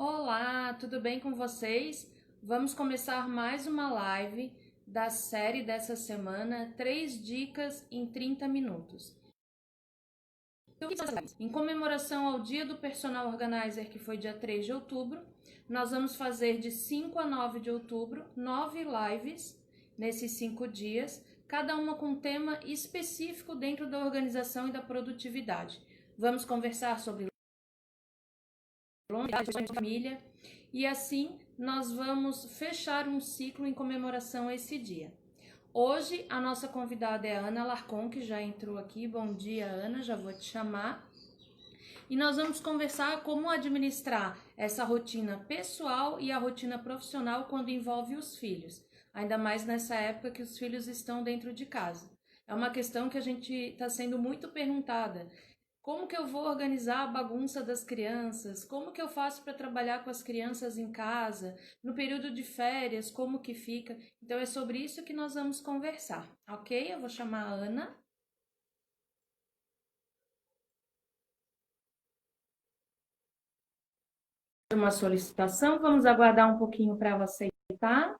Olá, tudo bem com vocês? Vamos começar mais uma live da série dessa semana, 3 dicas em 30 minutos. Em comemoração ao Dia do Personal Organizer, que foi dia 3 de outubro, nós vamos fazer de 5 a 9 de outubro 9 lives nesses 5 dias, cada uma com um tema específico dentro da organização e da produtividade. Vamos conversar sobre família, e assim nós vamos fechar um ciclo em comemoração a esse dia. Hoje a nossa convidada é a Ana Larcon, que já entrou aqui. Bom dia, Ana, já vou te chamar. E nós vamos conversar como administrar essa rotina pessoal e a rotina profissional quando envolve os filhos, ainda mais nessa época que os filhos estão dentro de casa. É uma questão que a gente está sendo muito perguntada. Como que eu vou organizar a bagunça das crianças? Como que eu faço para trabalhar com as crianças em casa? No período de férias, como que fica? Então é sobre isso que nós vamos conversar, ok? Eu vou chamar a Ana. Uma solicitação, vamos aguardar um pouquinho para ela aceitar.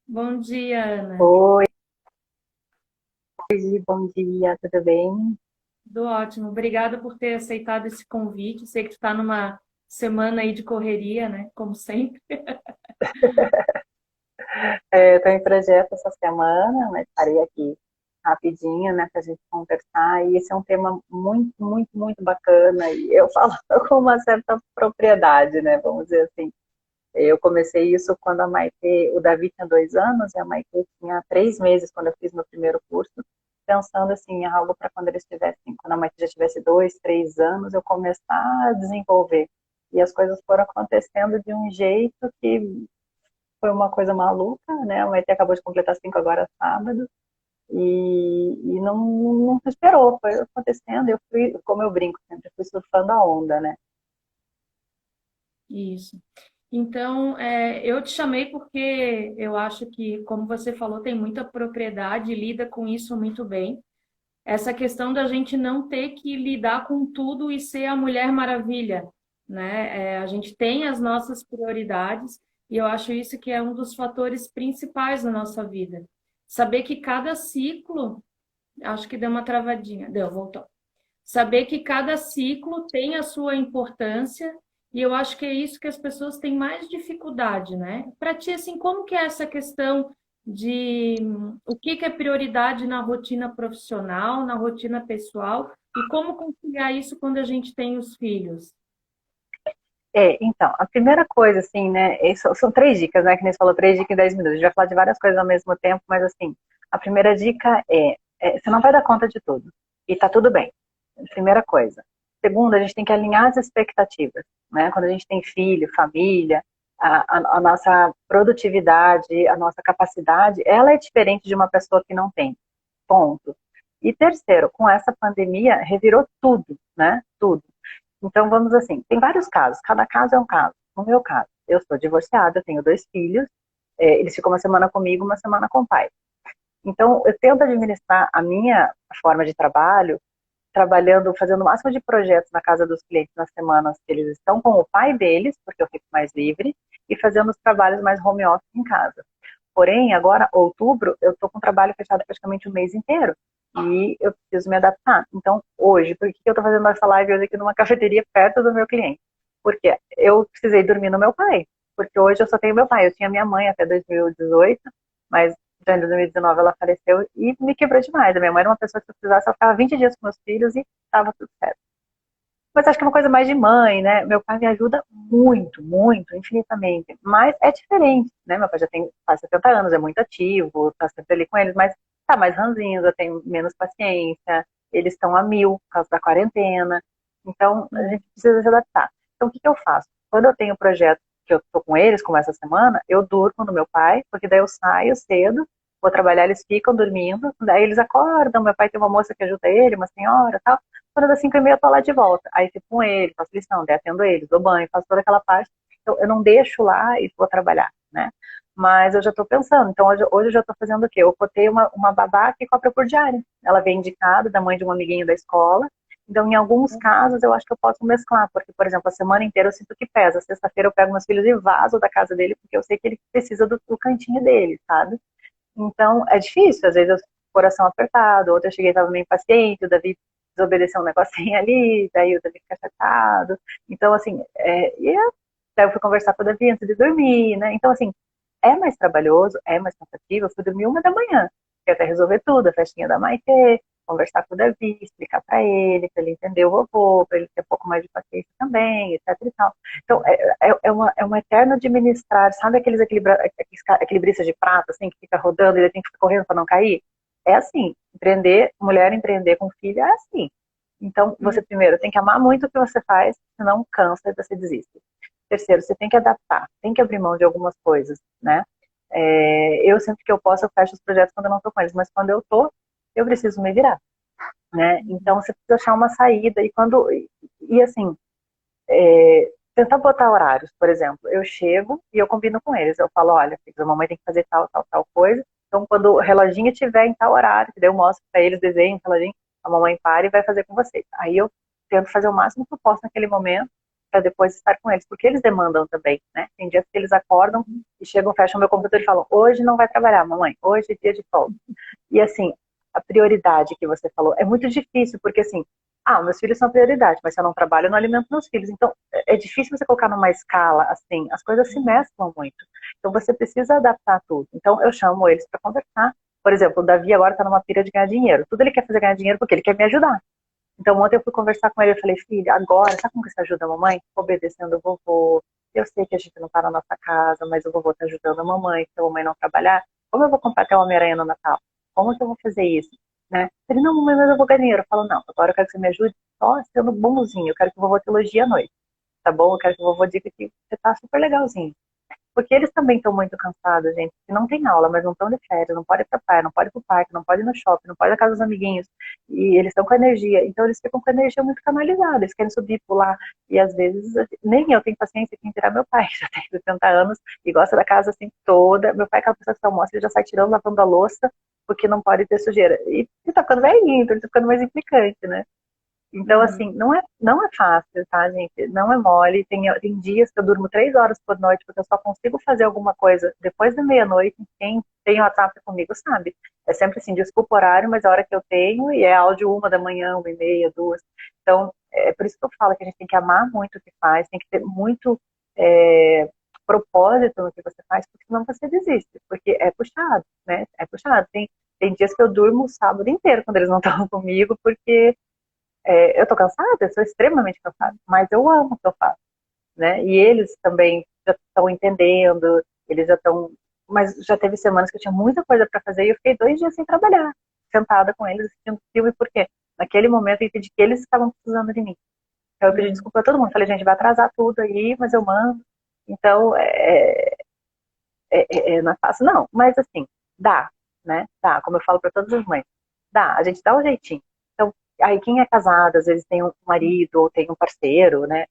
Bom dia, Ana. Oi, bom dia, tudo bem? Tudo ótimo. Obrigada por ter aceitado esse convite. Sei que tu está numa semana aí de correria, né? Como sempre. Estou em projeto essa semana, mas parei aqui rapidinho, né, para a gente conversar. E esse é um tema muito, muito, muito bacana. E eu falo com uma certa propriedade, né? Vamos dizer assim. Eu comecei isso quando a Maite, o Davi tinha 2 anos e a Maite tinha 3 meses quando eu fiz meu primeiro curso, pensando assim, em algo para quando eles tivessem, quando a Maite já tivesse 2, 3 anos, eu começar a desenvolver. E as coisas foram acontecendo de um jeito que foi uma coisa maluca, né? A Maite acabou de completar 5 agora sábado, e não se esperou, foi acontecendo. Eu fui, como eu brinco sempre, fui surfando a onda, né? Isso. Então, eu te chamei porque eu acho que, como você falou, tem muita propriedade e lida com isso muito bem. Essa questão da gente não ter que lidar com tudo e ser a Mulher Maravilha, né? A gente tem as nossas prioridades e eu acho isso que é um dos fatores principais da nossa vida. Saber que cada ciclo, acho que deu uma travadinha, deu, voltou. Saber que cada ciclo tem a sua importância e eu acho que é isso que as pessoas têm mais dificuldade, né? Para ti, assim, como que é essa questão de o que que é prioridade na rotina profissional, na rotina pessoal e como conciliar isso quando a gente tem os filhos? Então, a primeira coisa, assim, né, são 3 dicas, né, que nem você falou, 3 dicas em 10 minutos. A gente vai falar de várias coisas ao mesmo tempo, mas, assim, a primeira dica você não vai dar conta de tudo, e tá tudo bem, primeira coisa. Segunda, a gente tem que alinhar as expectativas, né, quando a gente tem filho, família, a nossa produtividade, a nossa capacidade, ela é diferente de uma pessoa que não tem, ponto. E terceiro, com essa pandemia, revirou tudo, né, tudo. Então, vamos assim, tem vários casos, cada caso é um caso. No meu caso, eu sou divorciada, eu tenho 2 filhos, eles ficam uma semana comigo, uma semana com o pai. Então, eu tento administrar a minha forma de trabalho, trabalhando, fazendo o máximo de projetos na casa dos clientes nas semanas que eles estão com o pai deles, porque eu fico mais livre, e fazendo os trabalhos mais home office em casa. Porém, agora, outubro, eu estou com o trabalho fechado praticamente o mês inteiro. E eu preciso me adaptar. Então, hoje, por que eu estou fazendo essa live hoje aqui numa cafeteria perto do meu cliente? Porque eu precisei dormir no meu pai. Porque hoje eu só tenho meu pai. Eu tinha minha mãe até 2018, mas já em 2019 ela faleceu e me quebrou demais. A minha mãe era uma pessoa que se eu precisasse, ela ficava 20 dias com meus filhos e estava tudo certo. Mas acho que é uma coisa mais de mãe, né? Meu pai me ajuda muito, muito, infinitamente. Mas é diferente, né? Meu pai já tem quase 70 anos, é muito ativo, tá sempre ali com eles, mas tá mais ranzinho, eu tenho menos paciência, eles estão a mil por causa da quarentena. Então, a gente precisa se adaptar. Então, o que eu faço? Quando eu tenho projeto que eu tô com eles, como essa semana, eu durmo no meu pai, porque daí eu saio cedo, vou trabalhar, eles ficam dormindo, daí eles acordam, meu pai tem uma moça que ajuda ele, uma senhora, tal. Quando das 5h30 eu tô lá de volta. Aí fico com ele, faço lição, daí atendo eles, dou banho, faço toda aquela parte. Então, eu não deixo lá e vou trabalhar, né? Mas eu já estou pensando. Então, hoje eu já estou fazendo o quê? Eu botei uma babá que cobra por diária. Ela vem indicada da mãe de um amiguinho da escola. Então, em alguns casos, eu acho que eu posso mesclar, porque, por exemplo, a semana inteira eu sinto que pesa. Sexta-feira eu pego meus filhos e vazo da casa dele, porque eu sei que ele precisa do cantinho dele, sabe? Então, é difícil, às vezes eu fico com o coração apertado, outra eu cheguei e estava meio impaciente, o Davi desobedeceu um negocinho ali, daí o Davi fica chateado. Então, assim, daí eu fui conversar com o Davi antes de dormir, né? Então, assim, é mais trabalhoso, é mais cansativo. Eu fui dormir 1 da manhã, quer até resolver tudo, a festinha da Maitê, conversar com o Davi, explicar para ele entender o vovô, para ele ter um pouco mais de paciência também, etc e tal. Então, é uma eterna administrar, sabe aqueles equilibristas de prata, assim, que fica rodando e ele tem que ficar correndo para não cair? É assim, mulher empreender com filho é assim. Então, você primeiro tem que amar muito o que você faz, senão cansa e você desiste. Terceiro, você tem que adaptar, tem que abrir mão de algumas coisas, né? Eu sempre que eu posso, eu fecho os projetos quando eu não estou com eles, mas quando eu estou, eu preciso me virar, né? Então, você precisa achar uma saída e assim, tentar botar horários, por exemplo, eu chego e eu combino com eles, eu falo, olha, filhos, a mamãe tem que fazer tal, tal, tal coisa, então quando o reloginho estiver em tal horário, que daí eu mostro para eles, desenho o reloginho, a mamãe para e vai fazer com vocês. Aí eu tento fazer o máximo que eu posso naquele momento, para depois estar com eles, porque eles demandam também, né? Tem dias que eles acordam e chegam, fecham meu computador e falam, hoje não vai trabalhar, mamãe, hoje é dia de folga. E assim, a prioridade que você falou é muito difícil, porque assim, meus filhos são prioridade, mas se eu não trabalho, eu não alimento meus filhos. Então, é difícil você colocar numa escala assim, as coisas se mesclam muito. Então, você precisa adaptar tudo. Então, eu chamo eles para conversar. Por exemplo, o Davi agora está numa pira de ganhar dinheiro. Tudo ele quer fazer ganhar dinheiro porque ele quer me ajudar. Então, ontem eu fui conversar com ele e falei, filho, agora, sabe como que você ajuda a mamãe? Obedecendo o vovô. Eu sei que a gente não está na nossa casa, mas o vovô está ajudando a mamãe, se a mamãe não trabalhar. Como eu vou comprar até uma Homem-Aranha no Natal? Como que eu vou fazer isso? Né? Ele, não, mamãe, mas eu vou ganhar dinheiro. Eu falo, não, agora eu quero que você me ajude só sendo bonzinho. Eu quero que o vovô te elogie à noite, tá bom? Eu quero que o vovô diga que você tá super legalzinho. Porque eles também estão muito cansados, gente. Que não tem aula, mas não estão de férias, não pode ir pra praia, não pode ir pro parque, não pode ir no shopping, não pode ir na casa dos amiguinhos. E eles estão com energia. Então eles ficam com a energia muito canalizada. Eles querem subir, pular. E às vezes, nem eu tenho paciência em tirar meu pai, que já tem 60 anos e gosta da casa assim toda. Meu pai, aquela pessoa que almoça, ele já sai tirando, lavando a louça, porque não pode ter sujeira. E ele tá ficando velhinho, então ele tá ficando mais implicante, né? Então, Uhum. assim, não é fácil, tá, gente? Não é mole. Tem dias que eu durmo 3 horas por noite, porque eu só consigo fazer alguma coisa depois da meia-noite. Quem tem WhatsApp comigo sabe. É sempre assim, desculpa o horário, mas a hora que eu tenho, e é áudio 1 da manhã, 1h30, 2. Então, é por isso que eu falo que a gente tem que amar muito o que faz, tem que ter muito propósito no que você faz, porque senão você desiste, porque é puxado, né? É puxado. Tem dias que eu durmo o sábado inteiro quando eles não estão comigo, porque eu tô cansada, eu sou extremamente cansada, mas eu amo o que eu faço, né? E eles também já estão entendendo, eles já estão. Mas já teve semanas que eu tinha muita coisa para fazer e eu fiquei 2 dias sem trabalhar, sentada com eles assistindo filme, porque naquele momento eu entendi que eles estavam precisando de mim. Então eu pedi Uhum. desculpa a todo mundo, falei, gente, vai atrasar tudo aí, mas eu mando. Então, não é fácil, não, mas assim, dá, né? Dá, como eu falo para todas as mães, dá, a gente dá um jeitinho. Então, aí quem é casado, às vezes tem um marido ou tem um parceiro, né?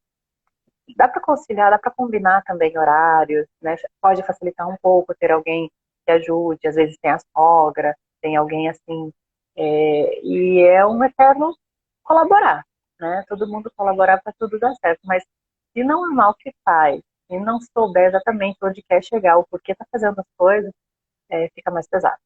Dá para conciliar, dá para combinar também horários, né? Pode facilitar um pouco ter alguém que ajude, às vezes tem a sogra, tem alguém assim, e é um eterno colaborar, né? Todo mundo colaborar para tudo dar certo, mas se não amar o que faz, e não souber exatamente onde quer chegar, o porquê está fazendo as coisas, fica mais pesado.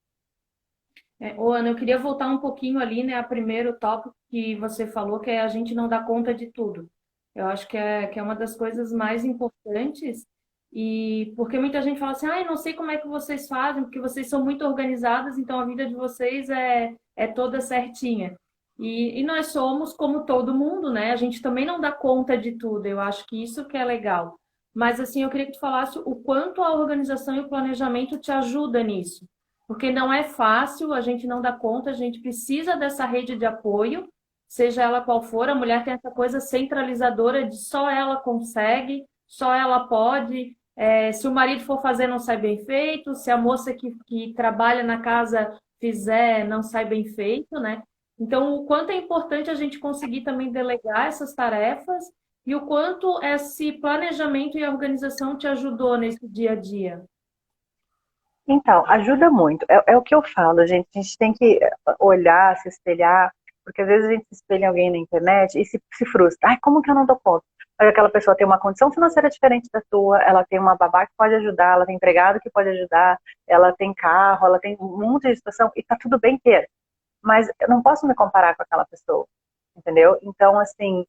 Ô, Ana, eu queria voltar um pouquinho ali, né, a primeiro tópico que você falou, que é a gente não dar conta de tudo. Eu acho que é uma das coisas mais importantes, e porque muita gente fala assim, ah, não sei como é que vocês fazem, porque vocês são muito organizadas, então a vida de vocês é toda certinha. E nós somos como todo mundo, né? A gente também não dá conta de tudo. Eu acho que isso que é legal. Mas assim, eu queria que tu falasse o quanto a organização e o planejamento te ajuda nisso. Porque não é fácil, a gente não dá conta, a gente precisa dessa rede de apoio, seja ela qual for. A mulher tem essa coisa centralizadora de só ela consegue, só ela pode. Se o marido for fazer, não sai bem feito. Se a moça que trabalha na casa fizer, não sai bem feito, né? Então, o quanto é importante a gente conseguir também delegar essas tarefas e o quanto esse planejamento e organização te ajudou nesse dia a dia. Então, ajuda muito. É o que eu falo, gente. A gente tem que olhar, se espelhar. Porque às vezes a gente se espelha em alguém na internet e se frustra. Ai, como que eu não dou conta? Mas aquela pessoa tem uma condição financeira diferente da tua, ela tem uma babá que pode ajudar, ela tem empregado que pode ajudar, ela tem carro, ela tem um monte de situação, e tá tudo bem ter. Mas eu não posso me comparar com aquela pessoa, entendeu? Então, assim,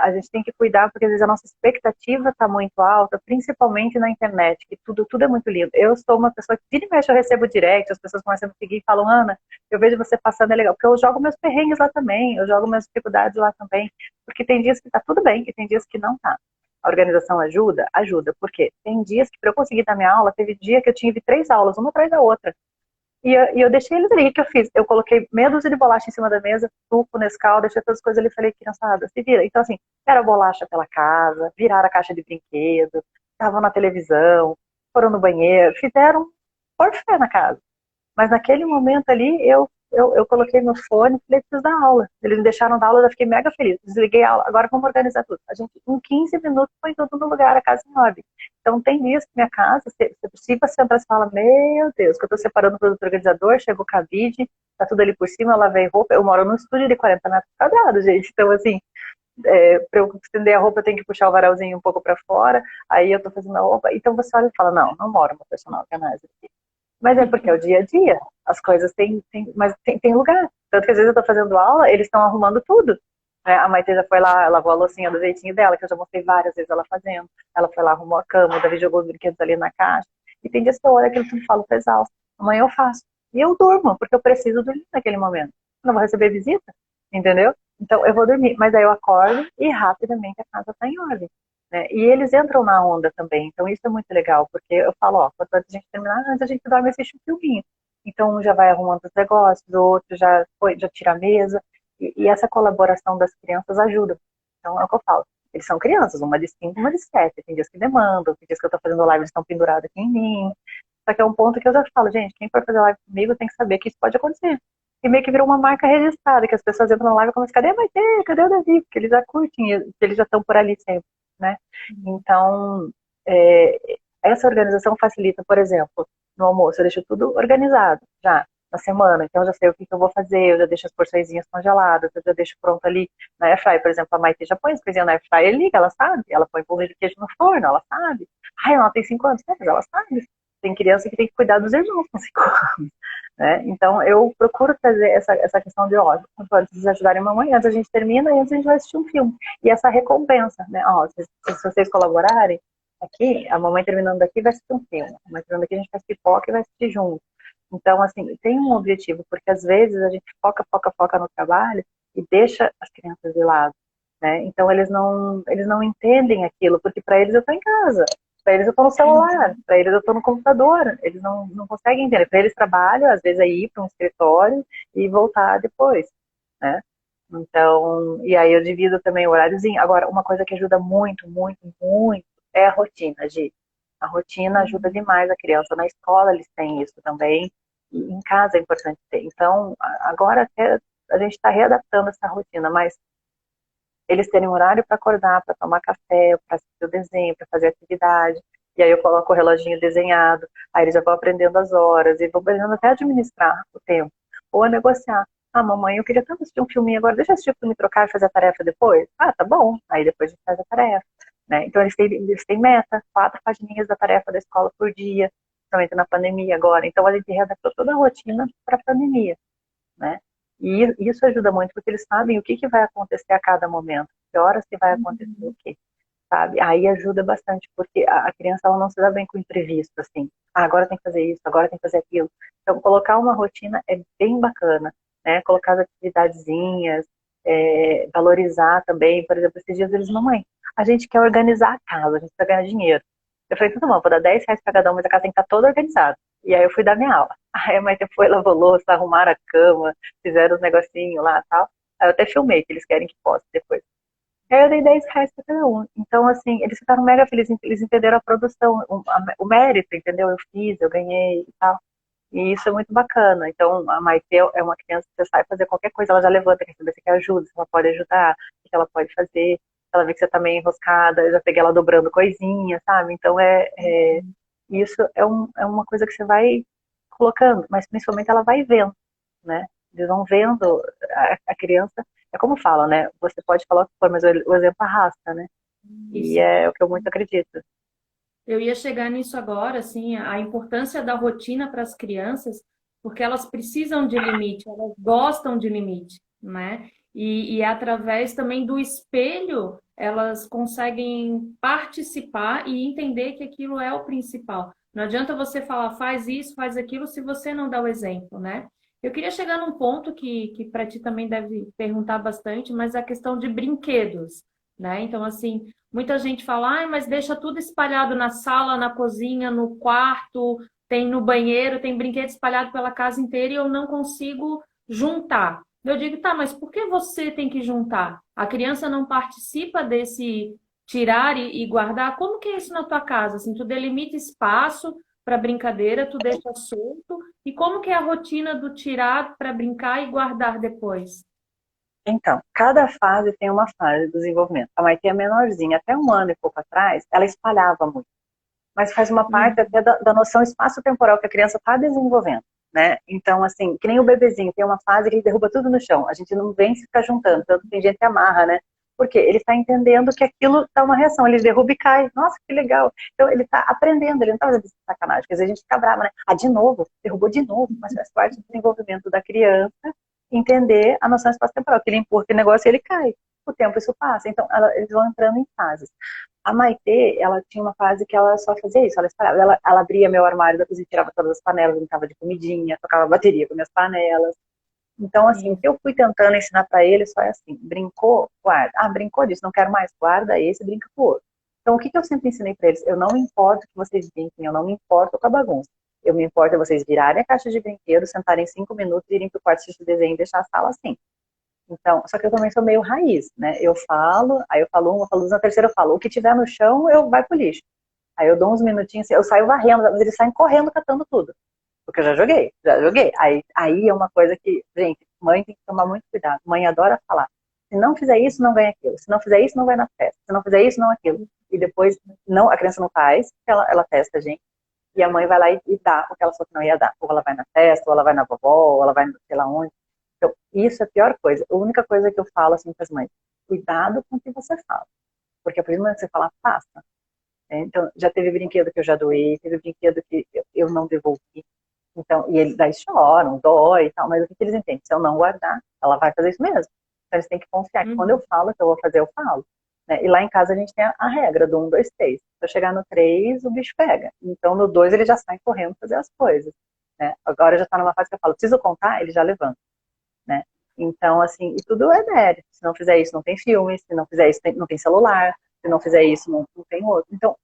a gente tem que cuidar, porque às vezes a nossa expectativa está muito alta, principalmente na internet, que tudo é muito lindo. Eu sou uma pessoa que, vira e mexe, eu recebo direct, as pessoas começam a me seguir e falam, Ana, eu vejo você passando, é legal, porque eu jogo meus perrengues lá também, eu jogo minhas dificuldades lá também, porque tem dias que tá tudo bem e tem dias que não tá. A organização ajuda? Ajuda. Por quê? Tem dias que, para eu conseguir dar minha aula, teve dia que eu tive 3 aulas, uma atrás da outra. E eu deixei eles ali, o que eu fiz? Eu coloquei meia dúzia de bolacha em cima da mesa, suco, Nescau, deixei todas as coisas ali e falei, criançada, se vira. Então, assim, era bolacha pela casa, viraram a caixa de brinquedo, estavam na televisão, foram no banheiro, fizeram porfé na casa. Mas naquele momento ali, eu coloquei meu fone e falei, preciso dar aula. Eles me deixaram dar aula, eu fiquei mega feliz. Desliguei a aula, agora vamos organizar tudo. A gente, em 15 minutos, põe tudo no lugar, a casa em ordem. Então, tem dias que minha casa, se você entrar e fala, meu Deus, que eu tô separando o produto organizador, chegou o cabide, tá tudo ali por cima, eu lavei roupa. Eu moro num estúdio de 40 metros quadrados, gente. Então, assim, para eu estender a roupa, eu tenho que puxar o varalzinho um pouco para fora, aí eu tô fazendo a roupa. Então, você olha e fala, não, não moro uma personal organizer aqui. Mas é porque é o dia a dia. As coisas mas tem lugar. Tanto que às vezes eu tô fazendo aula, eles estão arrumando tudo. Né? A Maite já foi lá, lavou a loucinha do jeitinho dela, que eu já mostrei várias vezes ela fazendo. Ela foi lá, arrumou a cama, o Davi jogou os brinquedos ali na caixa. E tem dias que eu olho aquilo tudo e falo, tô exausto. Amanhã eu faço. E eu durmo, porque eu preciso dormir naquele momento. Eu não vou receber visita, entendeu? Então eu vou dormir. Mas aí eu acordo e rapidamente a casa tá em ordem. Né? E eles entram na onda também, então isso é muito legal, porque eu falo, ó, quando a gente terminar, antes a gente dorme e assiste um filminho. Então um já vai arrumando os negócios, o outro já tira a mesa, e essa colaboração das crianças ajuda. Então é o que eu falo. Eles são crianças, uma de 5, uma de 7. Tem dias que demandam, tem dias que eu tô fazendo live, eles estão pendurados aqui em mim. Só que é um ponto que eu já falo, gente, quem for fazer live comigo tem que saber que isso pode acontecer. E meio que virou uma marca registrada, que as pessoas entram na live e começam, cadê a Maite? Cadê o Davi? Porque eles já curtem, eles já estão por ali sempre, né? Então, é, essa organização facilita, por exemplo, no almoço, eu deixo tudo organizado já na semana, então eu já sei o que eu vou fazer, eu já deixo as porçõezinhas congeladas, eu já deixo pronto ali na airfryer, por exemplo, a Maite já põe as coisinhas na airfryer, liga, ela sabe, ela põe pão de queijo no forno, ela sabe. Ai, ela tem 5 anos, mas ela sabe. Tem criança que tem que cuidar dos irmãos com 5 anos. Né? Então, eu procuro trazer essa questão de, ó, antes de ajudarem a mamãe, antes a gente termina e antes a gente vai assistir um filme. E essa recompensa, né? Ó, se vocês colaborarem, aqui, a mamãe terminando daqui vai assistir um filme. A mamãe terminando aqui a gente faz pipoca e vai assistir junto. Então, assim, tem um objetivo, porque às vezes a gente foca no trabalho e deixa as crianças de lado. Né? Então, eles não entendem aquilo, porque para eles eu estou em casa. Para eles eu estou no celular, para eles eu estou no computador, eles não conseguem entender. Para eles trabalho, às vezes é ir para um escritório e voltar depois, né? Então, e aí eu divido também o horáriozinho. Agora, uma coisa que ajuda muito, muito, muito é a rotina, Gi. A rotina ajuda demais a criança. Na escola eles têm isso também, e em casa é importante ter. Então, agora até a gente está readaptando essa rotina, mas eles terem um horário para acordar, para tomar café, para assistir o desenho, para fazer atividade. E aí eu coloco o reloginho desenhado, aí eles já vão aprendendo as horas e vão aprendendo até a administrar o tempo. Ou a negociar. Ah, mamãe, eu queria tanto assistir um filminho agora, deixa eu assistir o filme e trocar e fazer a tarefa depois? Ah, tá bom. Aí depois a gente faz a tarefa. Né? Então eles têm meta, 4 pagininhas da tarefa da escola por dia, principalmente na pandemia agora. Então a gente readaptou toda a rotina para a pandemia. Né? E isso ajuda muito, porque eles sabem o que vai acontecer a cada momento, que horas que vai acontecer o quê, sabe? Aí ajuda bastante, porque a criança ela não se dá bem com o imprevisto, assim. Ah, agora tem que fazer isso, agora tem que fazer aquilo. Então, colocar uma rotina é bem bacana, né? Colocar as atividadezinhas, valorizar também. Por exemplo, esses dias eles, mamãe, a gente quer organizar a casa, a gente precisa ganhar dinheiro. Eu falei, tudo bom, vou dar R$ 10 para cada um, mas a casa tem que estar toda organizada. E aí eu fui dar minha aula. Aí a mãe foi, lavou louça, arrumaram a cama, fizeram os negocinhos lá e tal. Aí eu até filmei, que eles querem que poste depois. Aí eu dei R$ 10 para cada um. Então, assim, eles ficaram mega felizes, eles entenderam a produção, o mérito, entendeu? Eu fiz, eu ganhei e tal. E isso é muito bacana. Então, a Maite é uma criança que você sai fazer qualquer coisa, ela já levanta, quer saber se quer ajuda, se ela pode ajudar, o que ela pode fazer. Ela vê que você tá meio enroscada, eu já peguei ela dobrando coisinha, sabe? Então, isso é uma coisa que você vai colocando, mas principalmente ela vai vendo, né? Eles vão vendo a criança, é como fala, né? Você pode falar o que for, mas o exemplo arrasta, né? E Isso. é o que eu muito acredito. Eu ia chegar nisso agora, assim, a importância da rotina para as crianças, porque elas precisam de limite, elas gostam de limite, né? E através também do espelho, elas conseguem participar e entender que aquilo é o principal. Não adianta você falar, faz isso, faz aquilo, se você não dá o exemplo, né? Eu queria chegar num ponto que para ti também deve perguntar bastante, mas a questão de brinquedos, né? Então, assim, muita gente fala, ai, mas deixa tudo espalhado na sala, na cozinha, no quarto, tem no banheiro, tem brinquedo espalhado pela casa inteira e eu não consigo juntar. Eu digo, tá, mas por que você tem que juntar? A criança não participa desse tirar e guardar? Como que é isso na tua casa? Assim, tu delimita espaço para brincadeira, tu deixa solto, e como que é a rotina do tirar para brincar e guardar depois? Então, cada fase tem uma fase do desenvolvimento. A Maite é menorzinha, até um ano e pouco atrás, ela espalhava muito. Mas faz uma parte Uhum. até da noção espaço-temporal que a criança está desenvolvendo, né? Então, assim, que nem o bebezinho, tem uma fase que ele derruba tudo no chão. A gente não vem se ficar juntando, tanto tem gente que amarra, né? Porque ele está entendendo que aquilo dá uma reação, ele derruba e cai. Nossa, que legal. Então, ele está aprendendo, ele não está fazendo sacanagem, porque às vezes a gente fica brava, né? Ah, de novo, derrubou de novo, mas faz parte do desenvolvimento da criança entender a noção espaço-temporal, que ele empurra aquele negócio e ele cai. O tempo isso passa. Então, eles vão entrando em fases. A Maitê, ela tinha uma fase que ela só fazia isso, ela esperava. Ela abria meu armário da cozinha, tirava todas as panelas, brincava de comidinha, tocava bateria com minhas panelas. Então, assim, o que eu fui tentando ensinar para ele só é assim, brincou, guarda. Ah, brincou disso, não quero mais, guarda esse, brinca com o outro. Então, o que eu sempre ensinei para eles? Eu não me importo que vocês brinquem, eu não me importo com a bagunça. Eu me importo é vocês virarem a caixa de brinquedos, sentarem 5 minutos, irem pro quarto assistir desenho e deixar a sala assim. Então, só que eu também sou meio raiz, né? Eu falo, aí eu falo uma, eu falo duas, na terceira eu falo, o que tiver no chão, eu vai pro lixo. Aí eu dou uns minutinhos, eu saio varrendo, mas eles saem correndo catando tudo. Porque eu já joguei, já joguei. Aí é uma coisa que, gente, mãe tem que tomar muito cuidado. Mãe adora falar. Se não fizer isso, não ganha aquilo. Se não fizer isso, não vai na festa. Se não fizer isso, não aquilo. E depois, não, a criança não faz, ela testa a gente. E a mãe vai lá e dá o que ela falou que não ia dar. Ou ela vai na festa, ou ela vai na vovó, ou ela vai sei lá onde. Então, isso é a pior coisa. A única coisa que eu falo assim para as mães, cuidado com o que você fala. Porque a primeira que você falar, faça. Então, já teve brinquedo que eu já doei, teve brinquedo que eu não devolvi. Então, e eles daí choram, dói e tal, mas o que eles entendem? Se eu não guardar, ela vai fazer isso mesmo. Então, eles têm que confiar que quando eu Uhum. falo que eu vou fazer, eu falo. Né? E lá em casa a gente tem a regra do 1, 2, 3. Se eu chegar no 3, o bicho pega. Então, no 2, ele já sai correndo fazer as coisas. Né? Agora já está numa fase que eu falo, preciso contar, ele já levanta. Né? Então, assim, e tudo é mérito. Se não fizer isso, não tem filme. Se não fizer isso, não tem celular. Se não fizer isso, não tem outro. Então,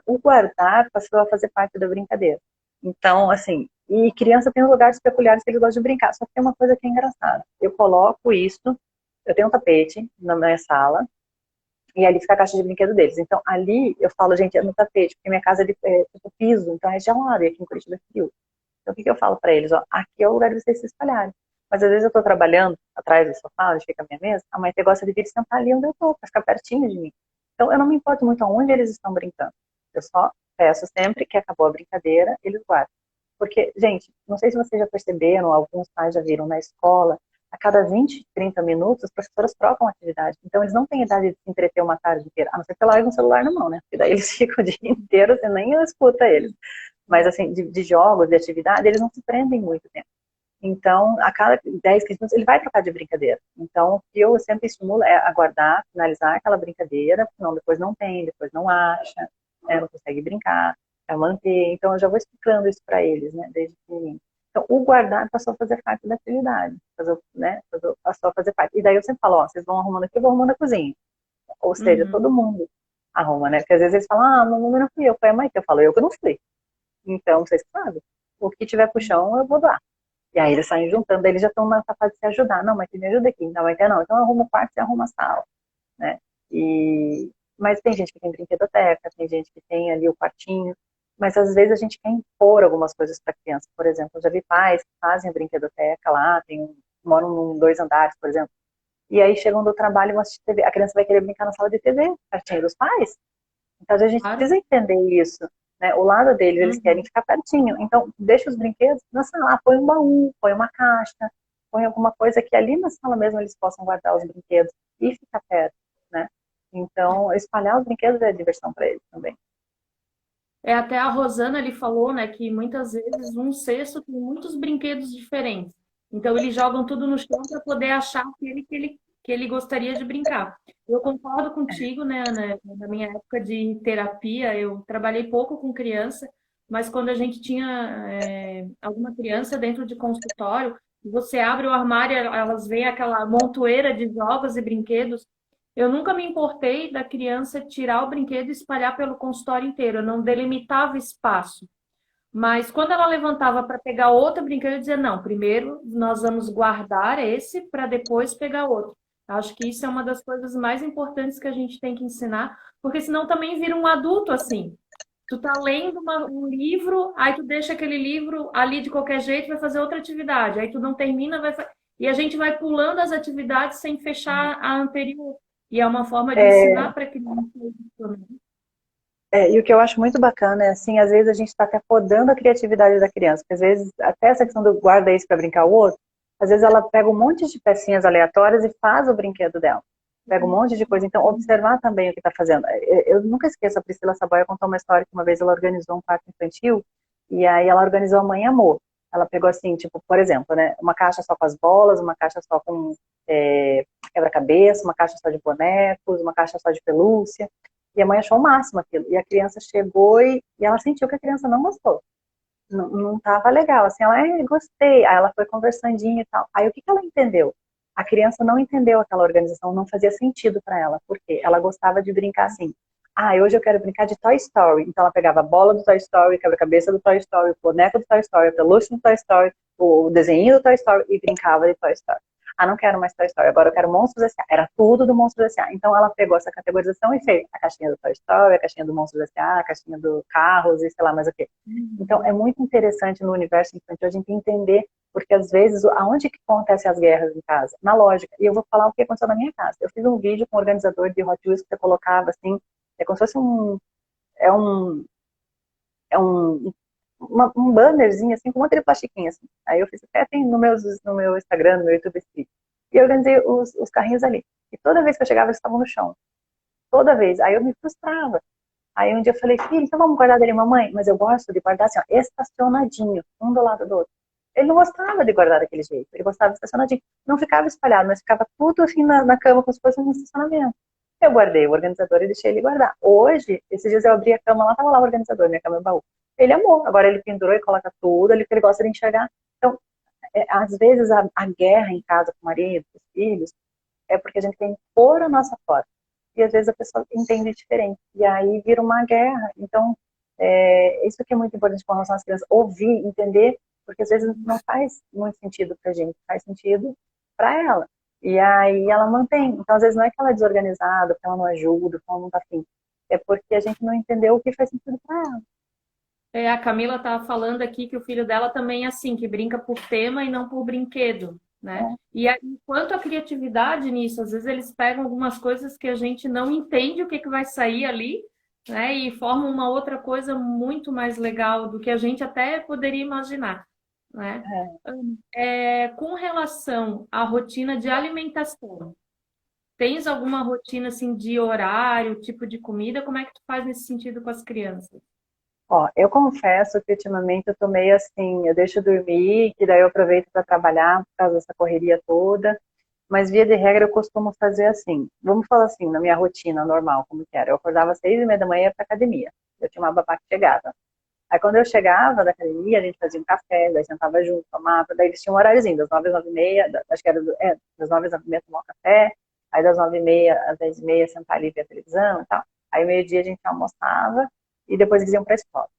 o guardar passou a fazer parte da brincadeira. Então, assim, e criança tem lugares peculiares que eles gostam de brincar. Só que tem uma coisa que é engraçada. Eu coloco isso, eu tenho um tapete na minha sala, e ali fica a caixa de brinquedo deles. Então, ali eu falo, gente, é no tapete, porque minha casa é tipo piso, então é gelado, e aqui em Curitiba é frio. Então, o que eu falo para eles? Ó, aqui é o lugar de vocês se espalharem. Mas às vezes eu estou trabalhando atrás do sofá, onde fica a minha mesa, a mãe gosta de vir sentar ali onde eu estou, para ficar pertinho de mim. Então, eu não me importo muito aonde eles estão brincando. Eu só peço sempre que acabou a brincadeira, eles guardam. Porque, gente, não sei se vocês já perceberam, alguns pais já viram na escola, a cada 20, 30 minutos, as professoras trocam atividade. Então, eles não têm idade de se entreter uma tarde inteira, a não ser que larguem um celular na mão, né? Porque daí eles ficam o dia inteiro, você nem escuta eles. Mas, assim, de jogos, de atividade, eles não se prendem muito tempo. Então, a cada 10, 15 minutos, ele vai trocar de brincadeira. Então, o que eu sempre estimulo é aguardar, finalizar aquela brincadeira, senão depois não tem, depois não acha, né, não consegue brincar, é manter. Então, eu já vou explicando isso para eles, né, desde que... Então, o guardar passou a fazer parte da atividade, passou a fazer parte. E daí eu sempre falo, ó, vocês vão arrumando aqui, eu vou arrumando a cozinha. Ou seja, Uhum. todo mundo arruma, né? Porque às vezes eles falam, ah, não fui eu, foi a mãe que eu falo, eu que não fui. Então, vocês sabem, o que tiver pro chão, eu vou dar. E aí eles saem juntando, daí eles já estão capazes de se ajudar. Não, mas me ajuda aqui. Não, mas não. Então arruma o quarto e arruma a sala, né? Mas tem gente que tem brinquedoteca, tem gente que tem ali o quartinho, mas às vezes a gente quer impor algumas coisas para a criança. Por exemplo, eu já vi pais que fazem a brinquedoteca lá, moram em 2 andares, por exemplo, e aí chegam do trabalho e vão assistir TV. A criança vai querer brincar na sala de TV, pertinho dos pais. Então a gente Claro. precisa entender isso. Né? O lado deles, eles querem Uhum. ficar pertinho. Então, deixa os brinquedos na sala, põe um baú, põe uma caixa. põe alguma coisa que ali na sala mesmo eles possam guardar os brinquedos e ficar perto, né? Então, espalhar os brinquedos é diversão para eles também. Até a Rosana ali falou, né, que muitas vezes um cesto tem muitos brinquedos diferentes. Então eles jogam tudo no chão para poder achar aquele que ele gostaria de brincar. Eu concordo contigo, né, na minha época de terapia, eu trabalhei pouco com criança, mas quando a gente tinha alguma criança dentro de consultório, você abre o armário, elas veem aquela montoeira de jogos e brinquedos. Eu nunca me importei da criança tirar o brinquedo e espalhar pelo consultório inteiro. Eu não delimitava espaço. Mas quando ela levantava para pegar outro brinquedo, eu dizia: não, primeiro nós vamos guardar esse para depois pegar outro. Acho que isso é uma das coisas mais importantes que a gente tem que ensinar, porque senão também vira um adulto assim. Tu tá lendo um livro, aí tu deixa aquele livro ali de qualquer jeito, vai fazer outra atividade. Aí tu não termina, e a gente vai pulando as atividades sem fechar a anterior. E é uma forma de É, ensinar para criança isso também. e o que eu acho muito bacana é, assim, às vezes a gente está até podando a criatividade da criança, porque às vezes, até essa questão do guarda isso para brincar o outro, às vezes ela pega um monte de pecinhas aleatórias e faz o brinquedo dela. Pega um monte de coisa. Então, observar também o que está fazendo. Eu nunca esqueço, a Priscila Saboia contou uma história que uma vez ela organizou um parque infantil, e aí ela organizou a Mãe Amor. Ela pegou assim, tipo, por exemplo, né, uma caixa só com as bolas, uma caixa só com quebra-cabeça, uma caixa só de bonecos, uma caixa só de pelúcia. E a mãe achou o máximo aquilo. E a criança chegou e ela sentiu que a criança não gostou. Não tava legal. Assim, ela, gostei. Aí ela foi conversandinho e tal. Aí o que ela entendeu? A criança não entendeu aquela organização, não fazia sentido para ela. Porque ela gostava de brincar assim. Ah, hoje eu quero brincar de Toy Story. Então ela pegava a bola do Toy Story, quebra-cabeça do Toy Story, o boneco do Toy Story, a pelúcia do Toy Story, o desenho do Toy Story e brincava de Toy Story. Ah, não quero mais Toy Story, agora eu quero Monstros S.A. Era tudo do Monstros S.A. Então ela pegou essa categorização e fez a caixinha do Toy Story, a caixinha do Monstros S.A., a caixinha do Carros e sei lá mais o quê. Então é muito interessante no universo infantil a gente entender, porque às vezes aonde que acontecem as guerras em casa? Na lógica. E eu vou falar o que aconteceu na minha casa. Eu fiz um vídeo com um organizador de Hot Wheels que você colocava assim, é como se fosse é um, um bannerzinho assim, com uma plastiquinha assim. Aí eu fiz até tem no meu Instagram, no meu YouTube esse vídeo. E eu organizei os carrinhos ali. E toda vez que eu chegava, eles estavam no chão. Toda vez. Aí eu me frustrava. Aí um dia eu falei, filho, então vamos guardar dele, mamãe? Mas eu gosto de guardar assim, ó, estacionadinho, um do lado do outro. Ele não gostava de guardar daquele jeito. Ele gostava de estacionadinho. Não ficava espalhado, mas ficava tudo assim na cama, como se fosse um estacionamento. Eu guardei o organizador e deixei ele guardar. Hoje, esses dias eu abri a cama lá, tava lá o organizador, minha cama e baú. Ele amou. Agora ele pendurou e coloca tudo ali que ele gosta de enxergar. Então, às vezes a guerra em casa com o marido, com os filhos, é porque a gente tem que pôr a nossa forma. E às vezes a pessoa entende diferente. E aí vira uma guerra. Então, isso que é muito importante com relação às crianças. Ouvir, entender, porque às vezes não faz muito sentido pra gente, faz sentido para ela. E aí ela mantém. Então, às vezes não é que ela é desorganizada, que ela não ajuda, que ela não tá afim. É porque a gente não entendeu o que faz sentido para ela. A Camila tá falando aqui que o filho dela também é assim, que brinca por tema e não por brinquedo, né? Né? E aí, quanto à criatividade nisso, às vezes eles pegam algumas coisas que a gente não entende o que que vai sair ali, né? E formam uma outra coisa muito mais legal do que a gente até poderia imaginar, né? É. Com relação à rotina de alimentação, tens alguma rotina assim de horário, tipo de comida? Como é que tu faz nesse sentido com as crianças? Ó, eu confesso que ultimamente eu tô meio assim, eu deixo dormir, que daí eu aproveito para trabalhar por causa dessa correria toda, mas via de regra eu costumo fazer assim, vamos falar assim, na minha rotina normal, como que era, eu acordava às 6:30 da manhã para academia, eu tinha uma babá que chegava, aí quando eu chegava da academia, a gente fazia um café, daí sentava junto, tomava, daí eles tinham um horáriozinho, das 9 às 9:30, acho que era, das 9 às 9:30 tomar um café, aí das 9:30 às 10:30 sentar ali ver a televisão e tal, aí meio-dia a gente almoçava, e depois eles iam para a escola.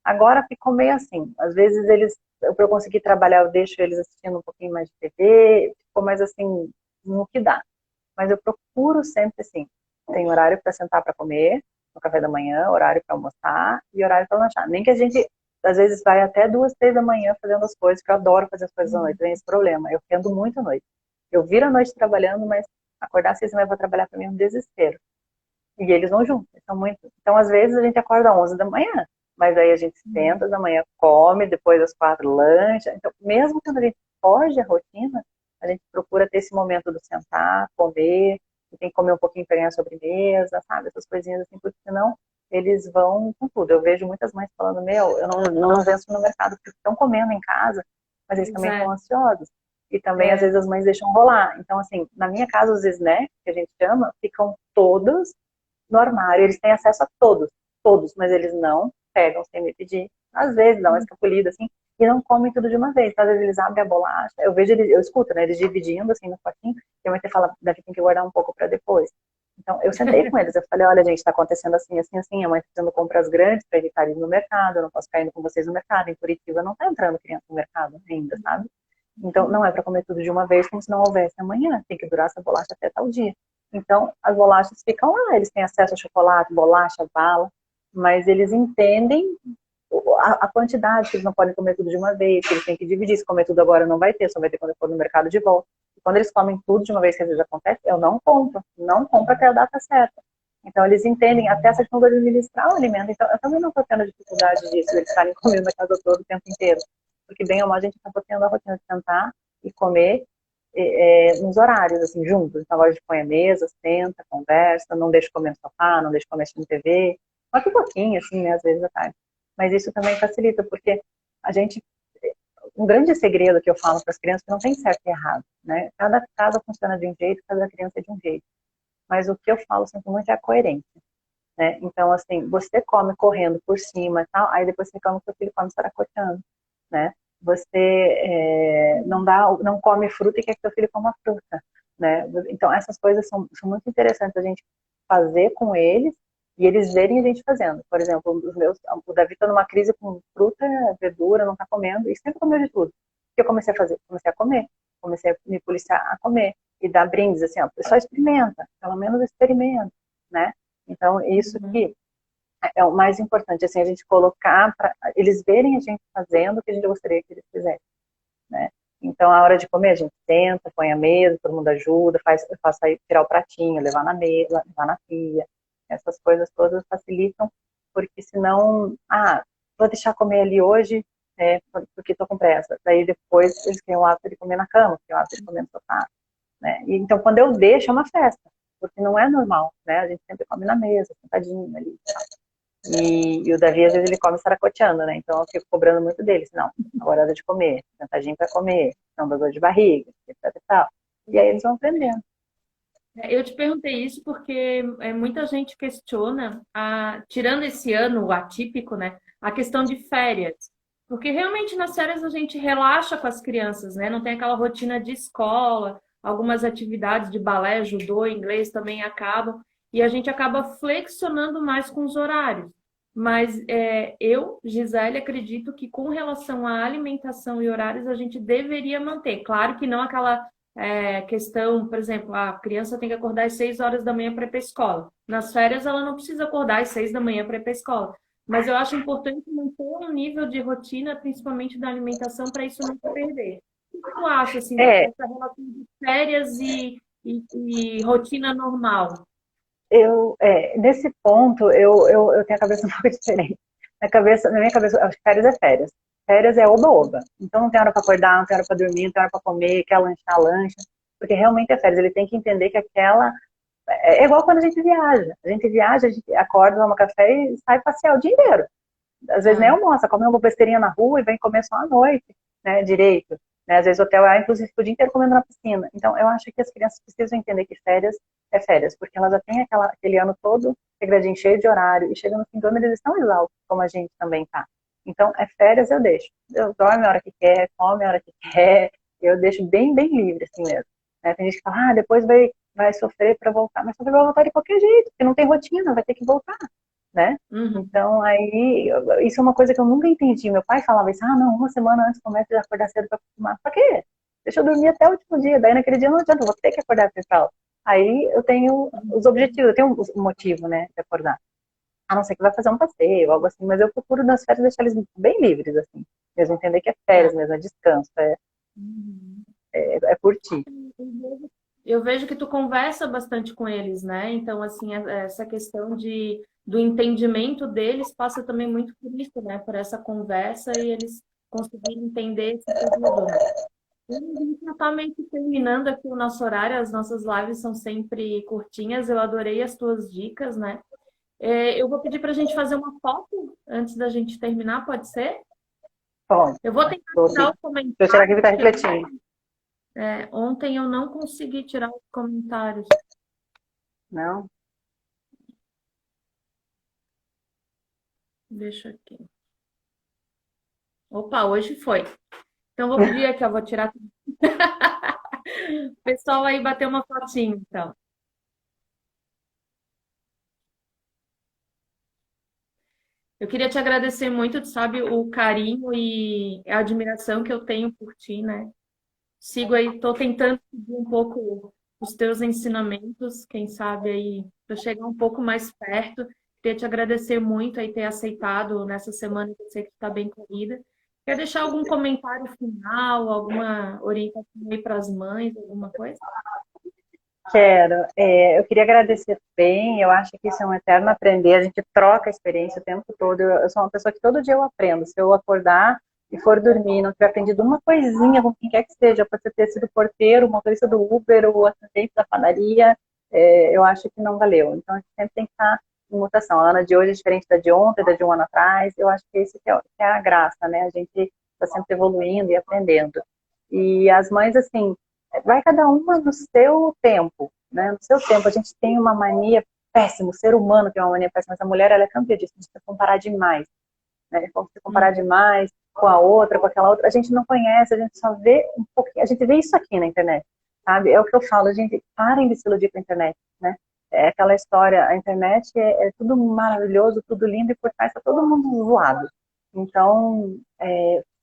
Agora ficou meio assim. Às vezes eles, para eu conseguir trabalhar, eu deixo eles assistindo um pouquinho mais de TV, ficou mais assim, no que dá. Mas eu procuro sempre assim, tem horário para sentar para comer, no café da manhã, horário para almoçar e horário para lanchar. Nem que a gente, às vezes, vai até 2, 3 da manhã fazendo as coisas, que eu adoro fazer as coisas à noite, tem esse problema. Eu rendo muito à noite. Eu viro à noite trabalhando, mas acordar às 6:30 para trabalhar para mim é um desespero. E eles vão juntos, são muito. Então, às vezes, a gente acorda às 11 da manhã, mas aí a gente senta da manhã, come, depois às 4 lancha. Então, mesmo quando a gente foge a rotina, A gente procura ter esse momento do sentar, comer, e tem que comer um pouquinho para ganhar a sobremesa, sabe? Essas coisinhas assim, porque senão eles vão com tudo. Eu vejo muitas mães falando, eu não venço no mercado porque estão comendo em casa, mas eles Pois também estão é. ansiosos. E também, às É. vezes, as mães deixam rolar. Então, assim, na minha casa, os snacks, que a gente chama, ficam todos no armário. Eles têm acesso a todos, mas eles não pegam sem me pedir. Às vezes, dá uma escapulida, assim, e não comem tudo de uma vez. Então, às vezes, eles abrem a bolacha. Eu vejo eles, eu escuto, né, eles dividindo, assim, no potinho. E a mãe fala, daqui tem que guardar um pouco para depois. Então, eu sentei com eles, eu falei, olha, gente, está acontecendo assim, assim, assim, a mãe está fazendo compras grandes para evitar ir no mercado, eu não posso ficar indo com vocês no mercado, em Curitiba não está entrando criança no mercado ainda, sabe? Então, não é para comer tudo de uma vez, como se não houvesse amanhã, tem que durar essa bolacha até tal dia. Então, as bolachas ficam lá, eles têm acesso a chocolate, bolacha, bala, mas eles entendem a quantidade, que eles não podem comer tudo de uma vez, que eles têm que dividir, se comer tudo agora não vai ter, só vai ter quando eu for no mercado de volta. E quando eles comem tudo de uma vez, que às vezes acontece, eu não compro até a data certa. Então, eles entendem até essa questão de administrar o alimento. Então, eu também não estou tendo dificuldade disso, eles estarem comendo a casa toda o tempo inteiro. Porque, bem ou mal, a gente acaba tendo a rotina de sentar e comer nos horários, assim, juntos. Então, agora a gente põe a mesa, senta, conversa, não deixa comer no sofá, não deixa comer assistindo TV. Mas um pouquinho, assim, né, às vezes à tarde. Mas isso também facilita, porque a gente... Um grande segredo que eu falo para as crianças é que não tem certo e errado, né? Cada casa funciona de um jeito, cada criança é de um jeito. Mas o que eu falo sempre muito é a coerência, né? Então, assim, você come correndo por cima e tal, aí depois você reclama que o seu filho come saracoteando, né? Você não come fruta e quer que seu filho coma fruta, né? Então, essas coisas são muito interessantes a gente fazer com eles e eles verem a gente fazendo. Por exemplo, o Davi está numa crise com fruta, verdura, não está comendo, e sempre comeu de tudo. O que eu comecei a fazer? Comecei a comer, comecei a me policiar a comer e dar brindes, assim, ó, só experimenta, pelo menos experimenta, né? Então, isso que é o mais importante, assim, a gente colocar para eles verem a gente fazendo o que a gente gostaria que eles fizessem, né? Então, a hora de comer, a gente senta, põe a mesa, todo mundo ajuda, eu faço aí tirar o pratinho, levar na mesa, levar na pia. Essas coisas todas facilitam, porque senão, vou deixar comer ali hoje, porque estou com pressa. Daí depois eles têm o hábito de comer na cama, têm o hábito de comer no sofá, né? E, então, quando eu deixo, é uma festa, porque não é normal, né? A gente sempre come na mesa, sentadinho ali. E o Davi, às vezes, ele come saracoteando, né? Então eu fico cobrando muito dele. Não, agora é hora de comer, sentadinho para comer, não dá dor de barriga, etc e tal. E aí eles vão aprendendo. Eu te perguntei isso porque muita gente questiona, tirando esse ano atípico, né, a questão de férias. Porque realmente nas férias a gente relaxa com as crianças, né? Não tem aquela rotina de escola, algumas atividades de balé, judô, inglês também acabam, e a gente acaba flexionando mais com os horários. Mas eu, Gisele, acredito que com relação à alimentação e horários a gente deveria manter. Claro que não aquela questão, por exemplo, a criança tem que acordar às 6 horas da manhã para ir para a escola. Nas férias, ela não precisa acordar às 6 da manhã para ir para a escola. Mas eu acho importante manter um nível de rotina, principalmente da alimentação, para isso não se perder. O que tu acha, assim, É, dessa relação de férias e rotina normal? nesse ponto, eu tenho a cabeça um pouco diferente. Na minha cabeça, acho que férias é férias. Férias é oba-oba. Então não tem hora para acordar, não tem hora para dormir, não tem hora para comer, quer lanchar, lancha. Porque realmente é férias. Ele tem que entender que aquela é igual quando a gente viaja. A gente viaja, a gente acorda, toma café e sai passear o dia inteiro. Às vezes nem É. almoça, come uma besteirinha na rua e vem comer só à noite, né, direito. Né? Às vezes o hotel inclusive, o dia inteiro comendo na piscina. Então, eu acho que as crianças precisam entender que férias é férias, porque elas já têm aquele ano todo regradinho cheio de horário, e chega no fim do ano eles estão exaustos, como a gente também tá. Então, é férias, eu deixo. Eu dorme a hora que quer, come a hora que quer, eu deixo bem, bem livre, assim mesmo. Né? Tem gente que fala, depois vai sofrer para voltar, mas sofrer vai voltar de qualquer jeito, porque não tem rotina, vai ter que voltar, né? Uhum. Então, aí, isso é uma coisa que eu nunca entendi. Meu pai falava isso, não, uma semana antes começa a acordar cedo para acostumar. Pra quê? Deixa eu dormir até o último dia. Daí, naquele dia, não adianta, eu vou ter que acordar pessoal. Aí, eu tenho os objetivos, eu tenho um motivo, né, de acordar. A não ser que vai fazer um passeio, algo assim, mas eu procuro nas férias deixar eles bem livres, assim. Mesmo entender que é É. férias mesmo, é descanso, Uhum. é curtir. Eu vejo que tu conversa bastante com eles, né? Então, assim, essa questão do entendimento deles passa também muito por isso, né? Por essa conversa e eles conseguirem entender esse período, né? A gente já está meio que terminando aqui o nosso horário, as nossas lives são sempre curtinhas. Eu adorei as tuas dicas, né? Eu vou pedir para a gente fazer uma foto antes da gente terminar, pode ser? Bom, Eu vou tentar vou sim. tirar Deixa os eu tirar aqui comentários, que tá porque refletindo. ontem eu não consegui tirar os comentários. Não? Deixa aqui. Opa, hoje foi. Então, vou pedir aqui, eu vou tirar. O pessoal aí bater uma fotinha, então. Eu queria te agradecer muito, tu sabe, o carinho e a admiração que eu tenho por ti, né? Sigo aí, estou tentando seguir um pouco os teus ensinamentos, quem sabe aí, para chegar um pouco mais perto. Queria te agradecer muito aí ter aceitado nessa semana que eu sei que está bem corrida. Quer deixar algum comentário final, alguma orientação aí para as mães, alguma coisa? Quero. Eu queria agradecer bem. Eu acho que isso é um eterno aprender. A gente troca a experiência o tempo todo. Eu sou uma pessoa que todo dia eu aprendo. Se eu acordar e for dormir, e não tiver aprendido uma coisinha com quem quer que seja, pode ter sido porteiro, motorista do Uber, ou atendente da padaria, eu acho que não valeu. Então a gente sempre tem que estar em mutação. A Ana de hoje é diferente da de ontem, da de um ano atrás. Eu acho que isso que é a graça, né? A gente está sempre evoluindo e aprendendo. E as mães, assim, vai cada uma no seu tempo, né? No seu tempo. A gente tem uma mania péssima, o ser humano tem uma mania péssima, mas a mulher, ela é campeã disso, a gente tem que comparar demais, né? Se comparar demais com a outra, com aquela outra, a gente não conhece, a gente só vê um pouquinho, a gente vê isso aqui na internet, sabe? É o que eu falo, a gente parem de se iludir com a internet, né? É aquela história, a internet é tudo maravilhoso, tudo lindo, e por trás tá todo mundo zoado. Então,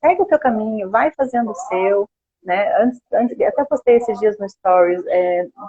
segue o teu caminho, vai fazendo o seu, né? Até postei esses dias no Stories,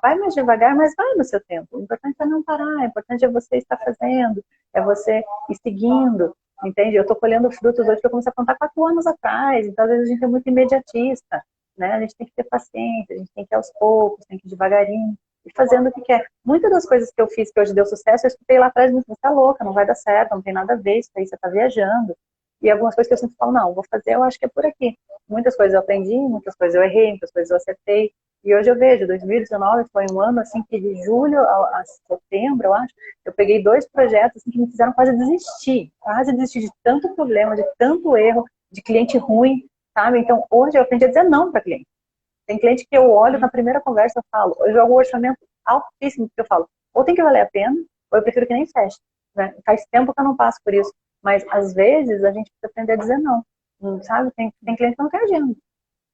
vai mais devagar, mas vai no seu tempo. O importante é não parar, o importante é você estar fazendo, é você ir seguindo, entende? Eu estou colhendo frutos hoje que eu comecei a plantar 4 anos atrás, então às vezes a gente é muito imediatista, né? A gente tem que ter paciência, a gente tem que ir aos poucos, tem que ir devagarinho, e fazendo o que quer. Muitas das coisas que eu fiz que hoje deu sucesso, eu escutei lá atrás, você tá louca, não vai dar certo, não tem nada a ver, isso aí você tá viajando. E algumas coisas que eu sempre falo, não, vou fazer, eu acho que é por aqui. Muitas coisas eu aprendi, muitas coisas eu errei, muitas coisas eu acertei. E hoje eu vejo, 2019 foi um ano assim que de julho a setembro, eu acho, eu peguei 2 projetos assim, que me fizeram quase desistir de tanto problema, de tanto erro, de cliente ruim, sabe? Então hoje eu aprendi a dizer não para cliente. Tem cliente que eu olho na primeira conversa, eu falo, eu jogo um orçamento altíssimo, porque eu falo, ou tem que valer a pena, ou eu prefiro que nem feche. Né? Faz tempo que eu não passo por isso. Mas às vezes a gente precisa aprender a dizer não. Sabe? Tem cliente que não quer agenda,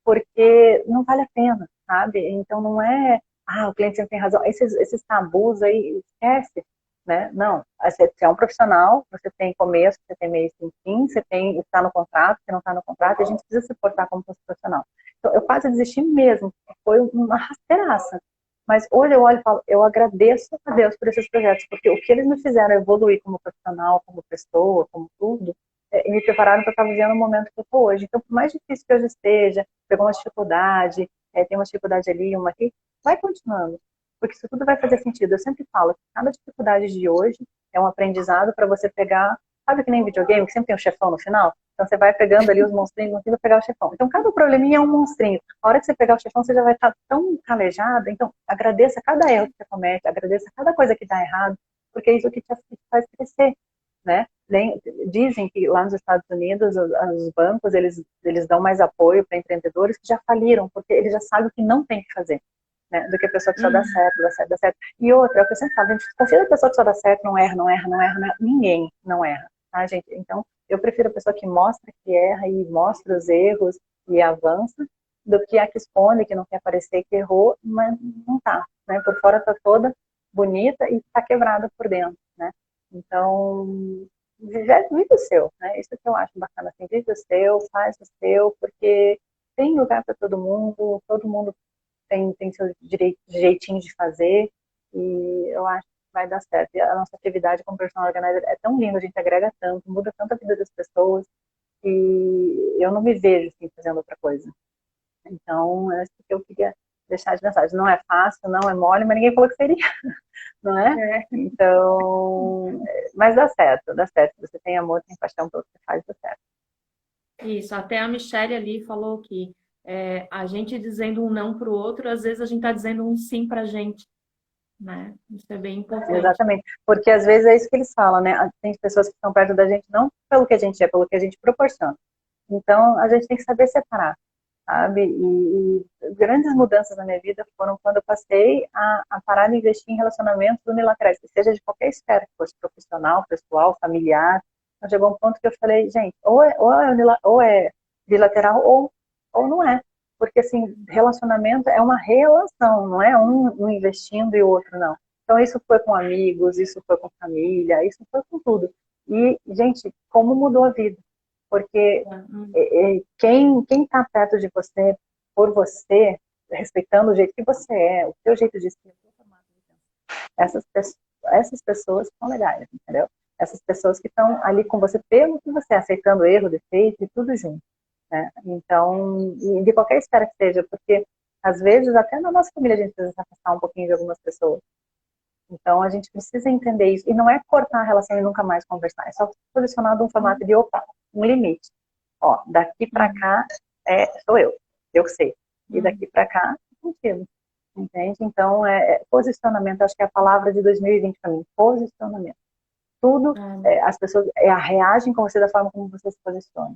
porque não vale a pena, sabe? Então não é, o cliente sempre tem razão. Esses tabus aí, esquece, né? Não, você é um profissional, você tem começo, você tem meio, tem fim, você tem está no contrato, você não está no contrato, e a gente precisa se portar como profissional. Então eu quase desisti mesmo, foi uma rasteiraça. Mas hoje eu olho e falo, eu agradeço a Deus por esses projetos, porque o que eles me fizeram evoluir como profissional, como pessoa, como tudo, e me prepararam para estar vivendo o momento que eu estou hoje. Então, por mais difícil que hoje esteja, pegou uma dificuldade, tem uma dificuldade ali, uma aqui, vai continuando, porque isso tudo vai fazer sentido. Eu sempre falo que cada dificuldade de hoje é um aprendizado para você pegar, sabe que nem videogame, que sempre tem um chefão no final? Então você vai pegando ali os monstrinhos, não precisa pegar o chefão. Então cada probleminha é um monstrinho. A hora que você pegar o chefão, você já vai estar tão calejado. Então agradeça cada erro que você comete, agradeça cada coisa que dá errado, porque é isso que te faz crescer, né? Dizem que lá nos Estados Unidos os bancos eles dão mais apoio para empreendedores que já faliram, porque eles já sabem o que não tem que fazer, né? Do que a pessoa que só dá certo, dá certo, dá certo. E outra, é o que eu sempre falo, a gente confia na pessoa que só dá certo, não erra, não erra, não erra, não erra. Ninguém não erra, tá, gente? Então, eu prefiro a pessoa que mostra que erra e mostra os erros e avança, do que a que esconde, que não quer parecer que errou, mas não tá, né? Por fora tá toda bonita e tá quebrada por dentro, né? Então, vive o seu, né? Isso que eu acho bacana, assim, vive o seu, faz o seu, porque tem lugar para todo mundo tem seu jeitinho de fazer, e eu acho que vai dar certo. E a nossa atividade como personal organizer é tão linda, a gente agrega tanto, muda tanto a vida das pessoas, e eu não me vejo assim, fazendo outra coisa. Então, é isso que eu queria deixar de mensagem. Não é fácil, não é mole, mas ninguém falou que seria, não é? É, Então, mas dá certo, dá certo. Se você tem amor, tem paixão pelo que você faz, dá certo. isso. Até a Michelle ali falou que A gente dizendo um não para o outro, às vezes a gente está dizendo um sim para a gente, né? Isso é bem importante. Exatamente. Porque às vezes é isso que eles falam, né? Tem pessoas que estão perto da gente não pelo que a gente é, pelo que a gente proporciona. Então, a gente tem que saber separar, sabe? E grandes mudanças na minha vida foram quando eu passei a parar de investir em relacionamentos unilaterais, seja de qualquer esfera, que fosse profissional, pessoal, familiar. Então, chegou um ponto que eu falei, gente, ou é bilateral ou não é. Porque, assim, relacionamento é uma relação, não é um investindo e o outro não. Então, isso foi com amigos, isso foi com família, isso foi com tudo. E, gente, como mudou a vida. Porque quem está perto de você, por você, respeitando o jeito que você é, o seu jeito de ser, essas pessoas são legais, entendeu? Essas pessoas que estão ali com você pelo que você é, aceitando erro, defeito e tudo junto. Né? Então, de qualquer esfera que seja, porque às vezes até na nossa família a gente precisa se afastar um pouquinho de algumas pessoas. Então a gente precisa entender isso. E não é cortar a relação e nunca mais conversar, é só se posicionar de um formato de opa, um limite. Ó, daqui para cá sou eu sei. E daqui para cá, contigo. Entende? Então, posicionamento, acho que é a palavra de 2020 para mim, posicionamento. Tudo, as pessoas reagem com você da forma como você se posiciona.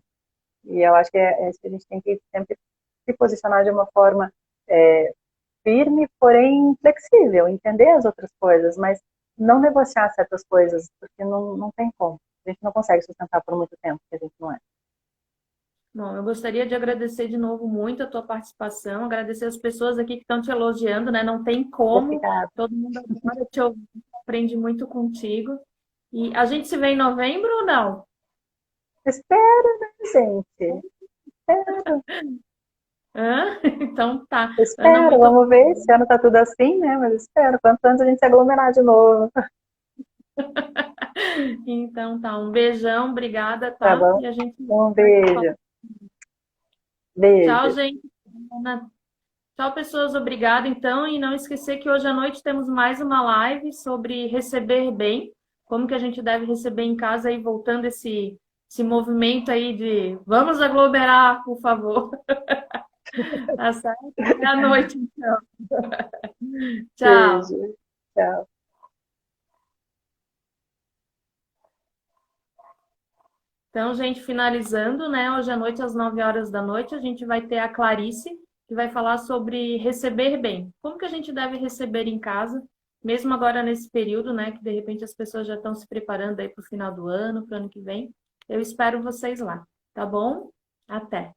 E eu acho que é isso que a gente tem que sempre se posicionar de uma forma firme, porém flexível, entender as outras coisas, mas não negociar certas coisas, porque não tem como. A gente não consegue sustentar por muito tempo, que a gente não é. Bom, eu gostaria de agradecer de novo muito a tua participação, agradecer as pessoas aqui que estão te elogiando, né? Não tem como, Obrigada. todo mundo adora te ouvir, aprende muito contigo. E a gente se vê em novembro ou não? Espero, né, gente? Espero. Hã? Então tá. Ana, Espero, muito vamos ver. Esse ano tá tudo assim, né? Mas espero. Quanto antes a gente se aglomerar de novo. Então tá. Um beijão, obrigada, Tá tá? bom? E a gente Um vai se falando. beijo. Tchau, Beijo. gente. Tchau, pessoas. Obrigada, então. E não esquecer que hoje à noite temos mais uma live sobre receber bem, como que a gente deve receber em casa e voltando esse movimento aí de vamos aglomerar, por favor. Tá certo? Até à noite, então. Tchau. Beijo. Tchau. Então, gente, finalizando, né? Hoje à noite, às 9 horas da noite, a gente vai ter a Clarice, que vai falar sobre receber bem. Como que a gente deve receber em casa, mesmo agora nesse período, né? Que de repente as pessoas já estão se preparando aí para o final do ano, para o ano que vem. Eu espero vocês lá, tá bom? Até!